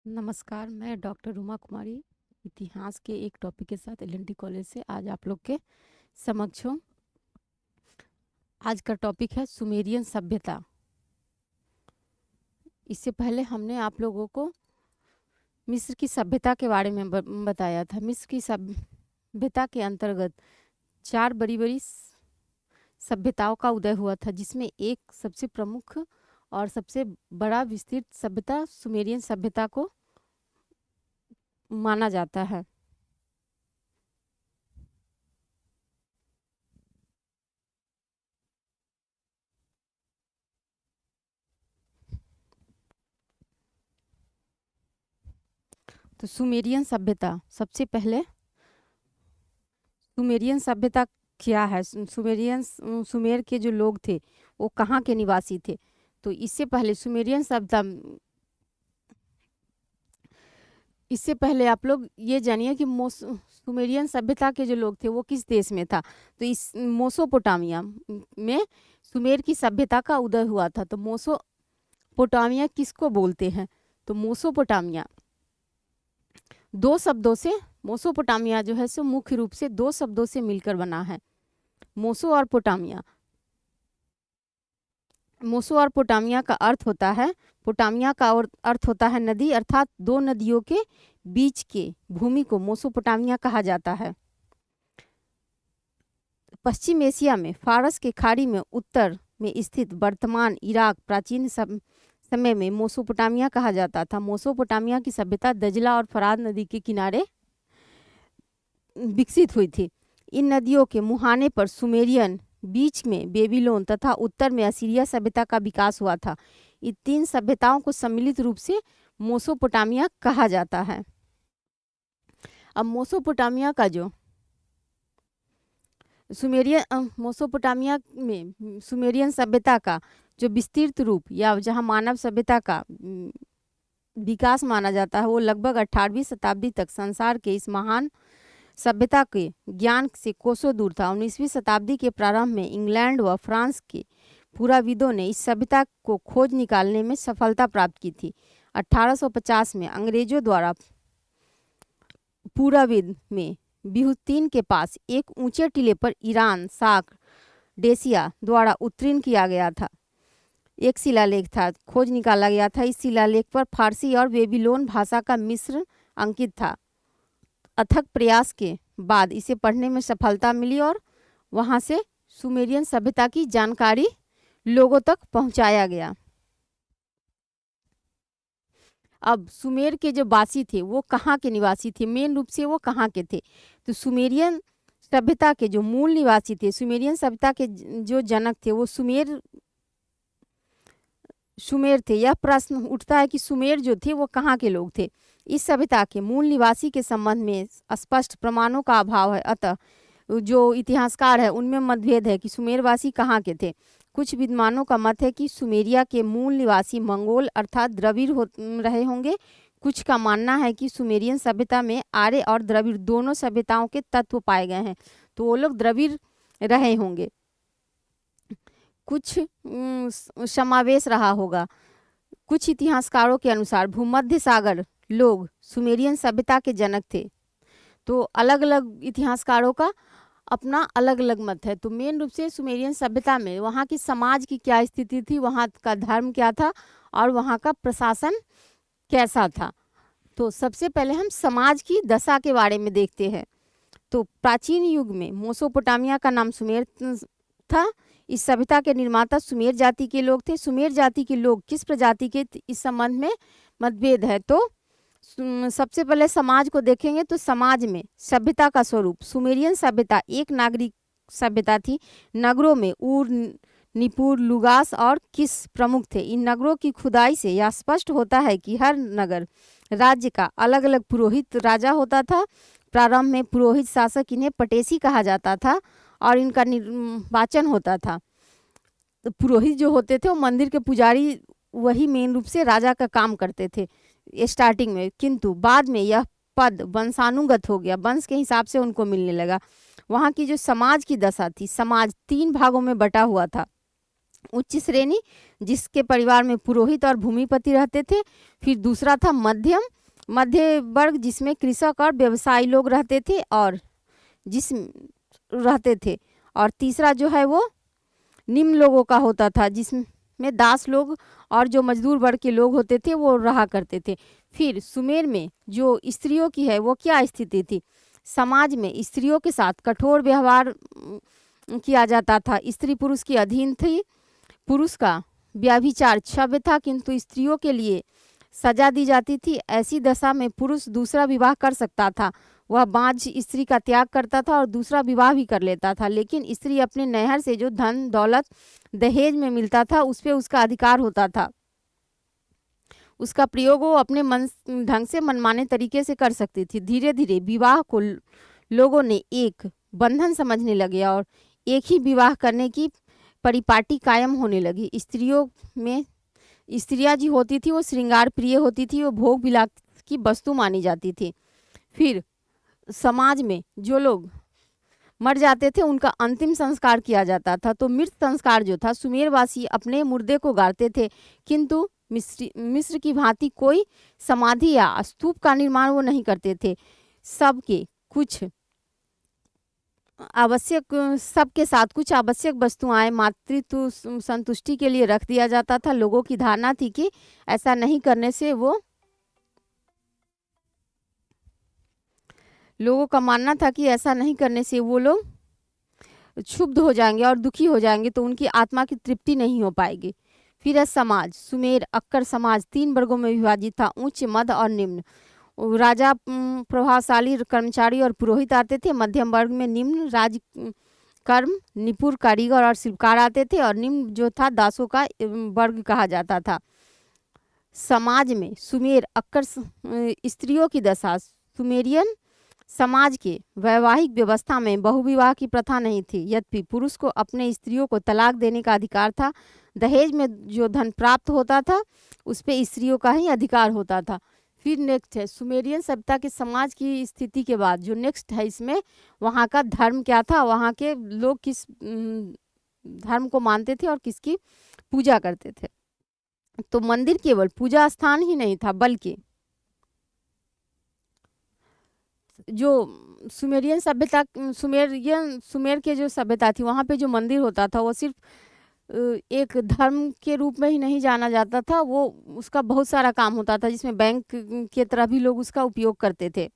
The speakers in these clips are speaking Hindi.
नमस्कार, मैं डॉक्टर रूमा कुमारी इतिहास के एक टॉपिक के साथ एलएनटी कॉलेज से आज आप लोग के समक्ष हूँ। आज का टॉपिक है सुमेरियन सभ्यता। इससे पहले हमने आप लोगों को मिस्र की सभ्यता के बारे में बताया था। मिस्र की सभ्यता के अंतर्गत 4 बड़ी बड़ी सभ्यताओं का उदय हुआ था, जिसमें एक सबसे प्रमुख और सबसे बड़ा विस्तृत सभ्यता सुमेरियन सभ्यता को माना जाता है। तो सुमेरियन सभ्यता, सबसे पहले सुमेरियन सभ्यता क्या है? सुमेर के जो लोग थे वो कहाँ के निवासी थे? तो इससे पहले आप लोग ये जानिए कि सुमेरियन सभ्यता के जो लोग थे वो किस देश में था। तो इस मोसोपोटामिया में सुमेर की सभ्यता का उदय हुआ था। तो मोसोपोटामिया किसको बोलते हैं? तो मोसोपोटामिया दो शब्दों से, मोसोपोटामिया जो है सो मुख्य रूप से 2 शब्दों से मिलकर बना है, मोसो और पोटामिया। मोसो और पोटामिया का अर्थ होता है, पोटामिया का अर्थ होता है नदी, अर्थात 2 नदियों के बीच के भूमि को मोसोपोटामिया कहा जाता है। पश्चिम एशिया में फारस के खाड़ी में उत्तर में स्थित वर्तमान इराक प्राचीन समय में मोसोपोटामिया कहा जाता था। मोसोपोटामिया की सभ्यता दजला और फरात नदी के किनारे विकसित हुई थी। इन नदियों के मुहाने पर सुमेरियन, बीच में बेबीलोन तथा उत्तर में असीरिया सभ्यता का विकास हुआ था। इन 3 सभ्यताओं को सम्मिलित रूप से मोसोपोटामिया कहा जाता है। अब मोसोपोटामिया का जो मोसोपोटामिया में सुमेरियन सभ्यता का जो विस्तृत रूप या जहां मानव सभ्यता का विकास माना जाता है वो लगभग 18वीं शताब्दी तक संसार के इस महान सभ्यता के ज्ञान से कोसों दूर था। 19वीं शताब्दी के प्रारंभ में इंग्लैंड व फ्रांस के पुराविदों ने इस सभ्यता को खोज निकालने में सफलता प्राप्त की थी। 1850 में अंग्रेजों द्वारा पुराविद में बिहुतीन के पास एक ऊंचे टीले पर ईरान, साक, डेसिया द्वारा उत्तीर्ण किया गया था। एक शिलालेख था, खोज निकाला गया था। इस शिलालेख पर फारसी और बेबीलोन भाषा का मिश्रण अंकित था। अथक प्रयास के बाद इसे पढ़ने में सफलता मिली और वहां से सुमेरियन सभ्यता की जानकारी लोगों तक पहुंचाया गया। अब सुमेर के जो वासी थे वो कहाँ के निवासी थे? मेन रूप से वो कहाँ के थे? तो सुमेरियन सभ्यता के जो मूल निवासी थे, सुमेरियन सभ्यता के जो जनक थे वो सुमेर थे। यह प्रश्न उठता है कि सुमेर जो थे वो कहाँ के लोग थे? इस सभ्यता के मूल निवासी के संबंध में स्पष्ट प्रमाणों का अभाव है। अतः जो इतिहासकार है उनमें मतभेद है कि सुमेरवासी कहाँ के थे। कुछ विद्वानों का मत है कि सुमेरिया के मूल निवासी मंगोल अर्थात द्रविड़ रहे होंगे। कुछ का मानना है कि सुमेरियन सभ्यता में आर्य और द्रविड़ दोनों सभ्यताओं के तत्व पाए गए हैं, तो वो लोग द्रविड़ रहे होंगे। कुछ समावेश रहा होगा। कुछ इतिहासकारों के अनुसार भूमध्य सागर लोग सुमेरियन सभ्यता के जनक थे। तो अलग अलग इतिहासकारों का अपना अलग अलग मत है। तो मेन रूप से सुमेरियन सभ्यता में वहाँ की समाज की क्या स्थिति थी, वहाँ का धर्म क्या था और वहाँ का प्रशासन कैसा था। तो सबसे पहले हम समाज की दशा के बारे में देखते हैं। तो प्राचीन युग में मोसोपोटामिया का नाम सुमेर था। इस सभ्यता के निर्माता सुमेर जाति के लोग थे। सुमेर जाति के लोग किस प्रजाति के, इस संबंध में मतभेद है। तो सबसे पहले समाज को देखेंगे तो समाज में सभ्यता का स्वरूप, सुमेरियन सभ्यता एक नागरिक सभ्यता थी। नगरों में ऊर, निपुर, लुगास और किस प्रमुख थे। इन नगरों की खुदाई से यह स्पष्ट होता है कि हर नगर राज्य का अलग अलग पुरोहित राजा होता था। प्रारंभ में पुरोहित शासक, इन्हें पटेसी कहा जाता था और इनका निर्वाचन होता था। तो पुरोहित जो होते थे वो मंदिर के पुजारी, वही मेन रूप से राजा का काम करते थे स्टार्टिंग में, किंतु बाद में यह पद वंशानुगत हो गया, वंश के हिसाब से उनको मिलने लगा। वहाँ की जो समाज की दशा थी, समाज 3 भागों में बटा हुआ था। उच्च श्रेणी जिसके परिवार में पुरोहित और भूमिपति रहते थे। फिर दूसरा था मध्यम मध्य वर्ग जिसमें कृषक और व्यवसायी लोग रहते थे और जिस रहते थे। और तीसरा जो है वो निम्न लोगों का होता था, जिसमें दास लोग और जो मजदूर वर्ग के लोग होते थे वो रहा करते थे। फिर सुमेर में जो स्त्रियों की है वो क्या स्थिति थी? समाज में स्त्रियों के साथ कठोर व्यवहार किया जाता था। स्त्री पुरुष की अधीन थी। पुरुष का व्यभिचार क्षम्य था, किंतु स्त्रियों के लिए सजा दी जाती थी। ऐसी दशा में पुरुष दूसरा विवाह कर सकता था। वह बांझ स्त्री का त्याग करता था और दूसरा विवाह भी कर लेता था, लेकिन स्त्री अपने नैहर से जो धन दौलत दहेज में मिलता था उस पे उसका अधिकार होता था। उसका प्रयोग वो अपने मन ढंग से मनमाने तरीके से कर सकती थी। धीरे धीरे विवाह को लोगों ने एक बंधन समझने लगे और एक ही विवाह करने की परिपाटी कायम होने लगी। स्त्रियां जी होती थी वो श्रृंगार प्रिय होती थी, वो भोग विलास की वस्तु मानी जाती थी। फिर समाज में जो लोग मर जाते थे उनका अंतिम संस्कार किया जाता था। तो मृत संस्कार जो था, सुमेरवासी अपने मुर्दे को गाड़ते थे, किंतु मिस्र की भांति कोई समाधि या स्तूप का निर्माण वो नहीं करते थे। सबके साथ कुछ आवश्यक वस्तुएं मातृत्व संतुष्टि के लिए रख दिया जाता था। लोगों की धारणा थी कि ऐसा नहीं करने से लोगों का मानना था कि ऐसा नहीं करने से वो लोग क्षुब्ध हो जाएंगे और दुखी हो जाएंगे, तो उनकी आत्मा की तृप्ति नहीं हो पाएगी। फिर समाज सुमेर अक्कर समाज 3 वर्गों में विभाजित था, उच्च, मध्य और निम्न। राजा, प्रभावशाली कर्मचारी और पुरोहित आते थे। मध्यम वर्ग में निम्न राज कर्म निपुण कारीगर और शिल्पकार आते थे और निम्न जो था दासों का वर्ग कहा जाता था। समाज में सुमेर अक्कर स्त्रियों की दशा। सुमेरियन समाज के वैवाहिक व्यवस्था में बहुविवाह की प्रथा नहीं थी, यद्यपि पुरुष को अपने स्त्रियों को तलाक देने का अधिकार था। दहेज में जो धन प्राप्त होता था उस पे स्त्रियों का ही अधिकार होता था। फिर नेक्स्ट है सुमेरियन सभ्यता के समाज की स्थिति के बाद जो नेक्स्ट है, इसमें वहाँ का धर्म क्या था, वहाँ के लोग किस धर्म को मानते थे और किसकी पूजा करते थे। तो मंदिर केवल पूजा स्थान ही नहीं था, बल्कि जो सुमेरियन सभ्यता सुमेर के जो सभ्यता थी वहाँ पे जो मंदिर होता था वो सिर्फ एक धर्म के रूप में ही नहीं जाना जाता था, वो उसका बहुत सारा काम होता था, जिसमें बैंक के तरह भी लोग उसका उपयोग करते थे।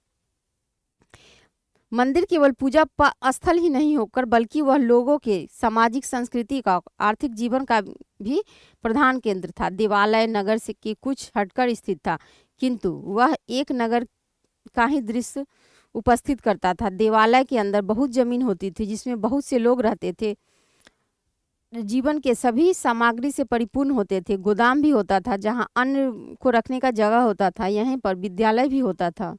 मंदिर केवल पूजा स्थल ही नहीं होकर बल्कि वह लोगों के सामाजिक संस्कृति का आर्थिक जीवन का भी प्रधान केंद्र था। देवालय नगर से के कुछ हटकर स्थित था, किंतु वह एक नगर का ही दृश्य उपस्थित करता था। देवालय के अंदर बहुत जमीन होती थी जिसमें बहुत से लोग रहते थे। जीवन के सभी सामग्री से परिपूर्ण होते थे। गोदाम भी होता था जहां अन्न को रखने का जगह होता था। यहीं पर विद्यालय भी होता था।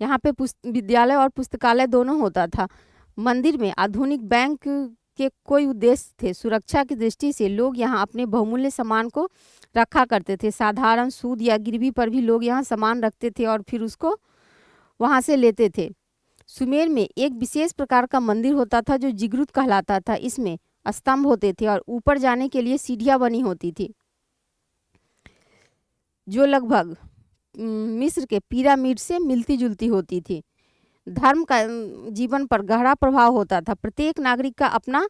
यहाँ पे विद्यालय और पुस्तकालय दोनों होता था। मंदिर में आधुनिक बैंक के कोई उद्देश्य थे। सुरक्षा की दृष्टि से लोग यहाँ अपने बहुमूल्य सामान को रखा करते थे। साधारण सूद या गिरवी पर भी लोग यहाँ सामान रखते थे और फिर उसको वहाँ से लेते थे। सुमेर में एक विशेष प्रकार का मंदिर होता था जो जिगरुत कहलाता था। इसमें स्तंभ होते थे और ऊपर जाने के लिए सीढ़ियाँ बनी होती थी जो लगभग मिस्र के पिरामिड से मिलती जुलती होती थी। धर्म का जीवन पर गहरा प्रभाव होता था। प्रत्येक नागरिक का अपना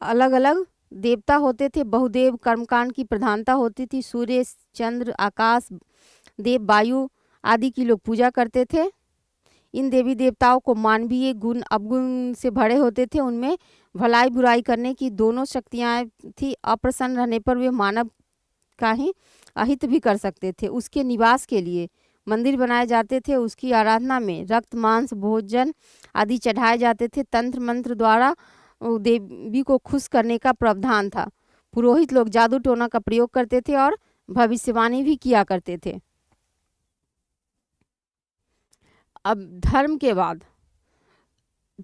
अलग अलग देवता होते थे। बहुदेव कर्मकांड की प्रधानता होती थी। सूर्य, चंद्र, आकाश, देव, वायु आदि की लोग पूजा करते थे। इन देवी देवताओं को मानवीय गुण अवगुण से भरे होते थे। उनमें भलाई बुराई करने की दोनों शक्तियाँ थी। अप्रसन्न रहने पर वे मानव का ही अहित भी कर सकते थे। उसके निवास के लिए मंदिर बनाए जाते थे। उसकी आराधना में रक्त, मांस, भोजन आदि चढ़ाए जाते थे। तंत्र मंत्र द्वारा देवी को खुश करने का प्रावधान था। पुरोहित लोग जादू टोना का प्रयोग करते थे और भविष्यवाणी भी किया करते थे। अब धर्म के बाद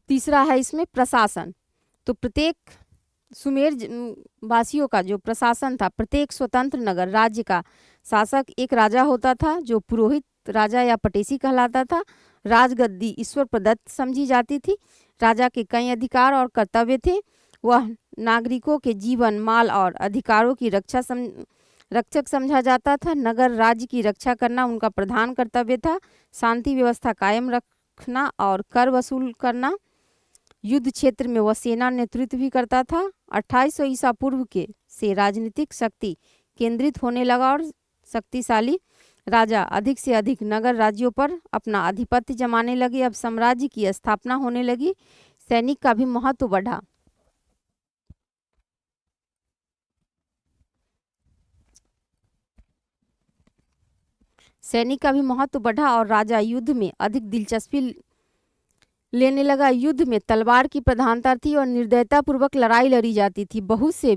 तीसरा है इसमें प्रशासन। तो प्रत्येक सुमेर वासियों का जो प्रशासन था, प्रत्येक स्वतंत्र नगर राज्य का शासक एक राजा होता था जो पुरोहित राजा या पटेसी कहलाता था राजगद्दी ईश्वर प्रदत्त समझी जाती थी। राजा के कई अधिकार और कर्तव्य थे। वह नागरिकों के जीवन, माल और अधिकारों की रक्षक समझा जाता था। नगर राज्य की रक्षा करना उनका प्रधान कर्तव्य था। शांति व्यवस्था कायम रखना और कर वसूल करना। युद्ध क्षेत्र में वह सेना नेतृत्व भी करता था। 2800 ईसा पूर्व के से राजनीतिक शक्ति केंद्रित होने लगा और शक्तिशाली राजा अधिक से अधिक नगर राज्यों पर अपना आधिपत्य जमाने लगे। अब साम्राज्य की स्थापना होने लगी। सैनिक का भी महत्व बढ़ा। सैनिक का भी महत्व बढ़ा और राजा युद्ध में अधिक दिलचस्पी लेने लगा। युद्ध में तलवार की प्रधानता थी और निर्दयता पूर्वक लड़ाई लड़ी जाती थी। बहुत से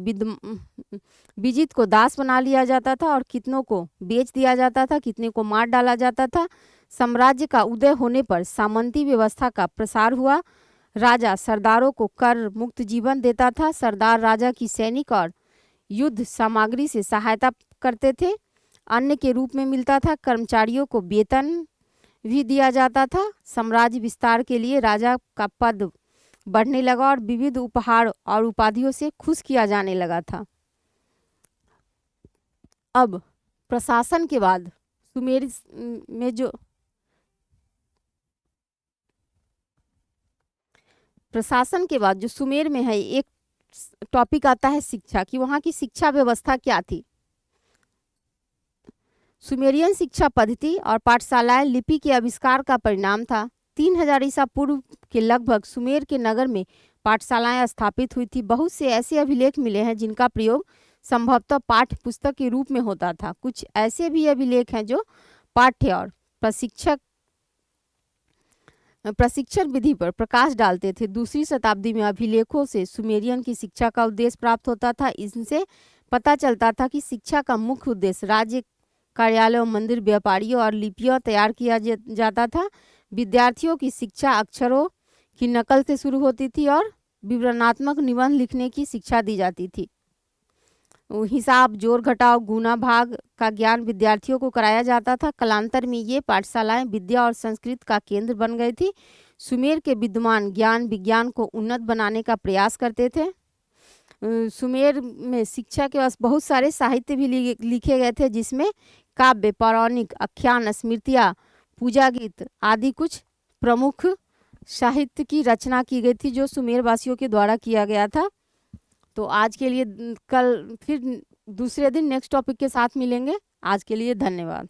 विजित को दास बना लिया जाता था और कितनों को बेच दिया जाता था, कितने को मार डाला जाता था। साम्राज्य का उदय होने पर सामंती व्यवस्था का प्रसार हुआ। राजा सरदारों को कर मुक्त जीवन देता था। सरदार राजा की सैनिक और युद्ध सामग्री से सहायता करते थे, अन्न के रूप में मिलता था। कर्मचारियों को वेतन भी दिया जाता था। साम्राज्य विस्तार के लिए राजा का पद बढ़ने लगा और विविध उपहार और उपाधियों से खुश किया जाने लगा था। अब प्रशासन के बाद सुमेर में जो प्रशासन के बाद जो सुमेर में है, एक टॉपिक आता है शिक्षा की। वहाँ की शिक्षा व्यवस्था क्या थी। सुमेरियन शिक्षा पद्धति और पाठशालाएं लिपि के आविष्कार का परिणाम था। 3000 ईसा पूर्व के लगभग सुमेर के नगर में पाठशालाएं स्थापित हुई थी। बहुत से ऐसे अभिलेख मिले हैं जिनका प्रयोग संभवतः पाठ्य पुस्तक के रूप में होता था। कुछ ऐसे भी अभिलेख हैं जो पाठ्य और प्रशिक्षण विधि पर प्रकाश डालते थे। दूसरी शताब्दी में अभिलेखों से सुमेरियन की शिक्षा का उद्देश्य प्राप्त होता था। इनसे पता चलता था कि शिक्षा का मुख्य उद्देश्य राज्य कार्यालयों, मंदिर, व्यापारियों और लिपियों तैयार किया जाता था। विद्यार्थियों की शिक्षा अक्षरों की नकल से शुरू होती थी और विवरणात्मक निबंध लिखने की शिक्षा दी जाती थी। हिसाब, जोड़ घटाव, गुणा भाग का ज्ञान विद्यार्थियों को कराया जाता था। कालांतर में ये पाठशालाएं विद्या और संस्कृत का केंद्र बन गई थी। सुमेर के विद्वान ज्ञान विज्ञान को उन्नत बनाने का प्रयास करते थे। सुमेर में शिक्षा के पास बहुत सारे साहित्य भी लिखे गए थे, जिसमें काव्य, पौराणिक, आख्यान, स्मृतियाँ, पूजा गीत आदि कुछ प्रमुख साहित्य की रचना की गई थी, जो सुमेर वासियों के द्वारा किया गया था। तो आज के लिए कल फिर दूसरे दिन नेक्स्ट टॉपिक के साथ मिलेंगे। आज के लिए धन्यवाद।